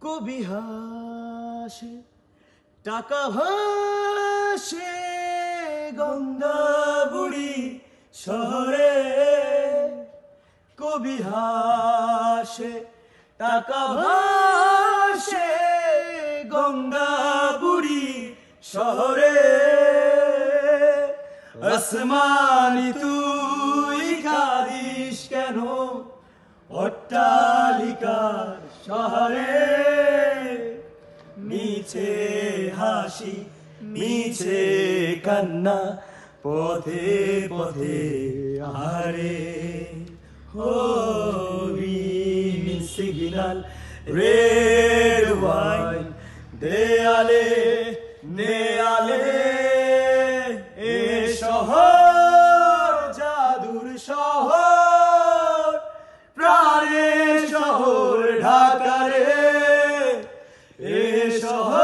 কবি হাসে টাকা ভাসে গঙ্গা বুড়ি শহরে, কবি হাসে টাকা ভাসে গঙ্গা বুড়ি শহরে। আসমানি তুই কাঁদিস কেন অট্টালিকার শহরে, মিছে হাসি মিছে কান্না পথে পথে আহারে। গ্রিন সিগন্যাল রেড ওয়াইন দেয়ালে নেয়ালে, এ শহর জাদুর শহর, প্রাণের শহর ঢাকা রে, এ শহর